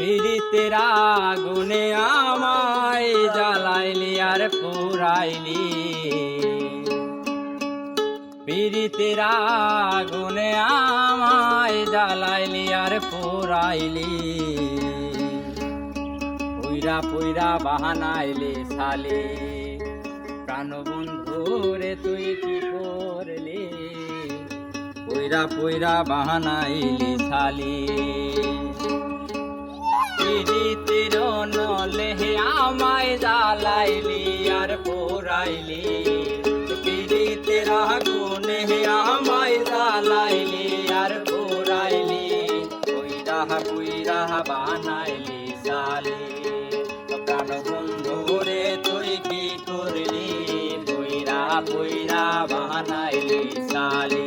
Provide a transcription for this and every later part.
পীড়িতের আগুনে আমায় জ্বালাইলি আর পুরাইলি, পীড়িতের আগুনে আমায় জ্বালাইলি আর পুরাইলি, পুইরা পুইরা বাহানাইলি সালি, প্রাণবন্ধু রে তুই কি করলি, পুইরা পুইরা বাহানাইলি সালি। পীড়িতের নলে আমায় জ্বালাইলি আর পোড়াইলি, পীড়িতের আগুনে আমায় জ্বালাইলি আর পোড়াইলি, পুইরা পুইরা বানাইলি সালি, প্রাণবন্ধু রে তুই কি করলি, পুইরা পুইরা বানাইলি সালি।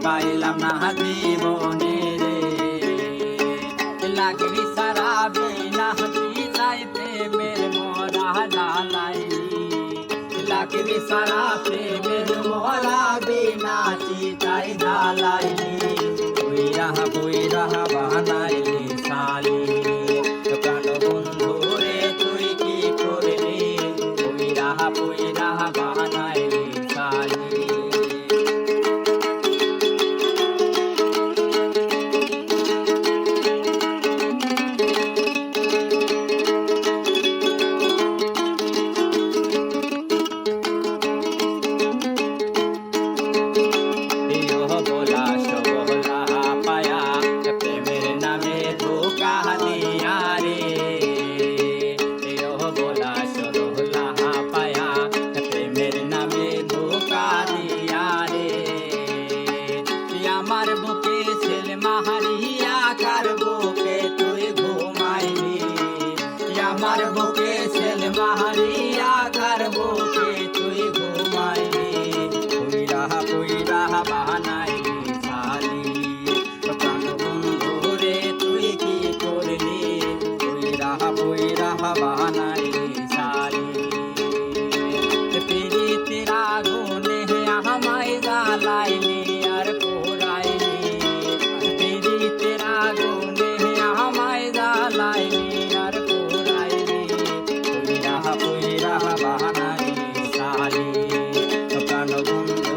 পাইলাম না জীবনে রে, লাগবি সারা বিনা পিছাই প্রেমের মরা জ্বালাইলি, লাগবি সারা প্রেমের মরা বিনা চিতাই জ্বালাইলি, পুইরা পুইরা বানাইলি সালি, প্রাণবন্ধু রে তুই কি করলি, পুইরা পুইরা বানাইলি সালি। আমার বুকে ছেলে মাহারিয়া কার বুকে তুই ঘুমাইলি, আমার বুকে ছেলে মাহারিয়া কার বুকে তুই ঘুমাইলি, পুইরা পুইরা বানাইলি সালি, প্রাণবন্ধু রে তুই কি করলি, পুইরা পুইরা বানাইলি সালি। পীড়িতের আগুনে আমায় জ্বালাইলি আর পোড়াইলি, পীড়িতের আগুনে আমায় জ্বালাইলি আর পোড়াইলি, পুইরা পুইরা বানাইলি সালি, প্রাণবন্ধু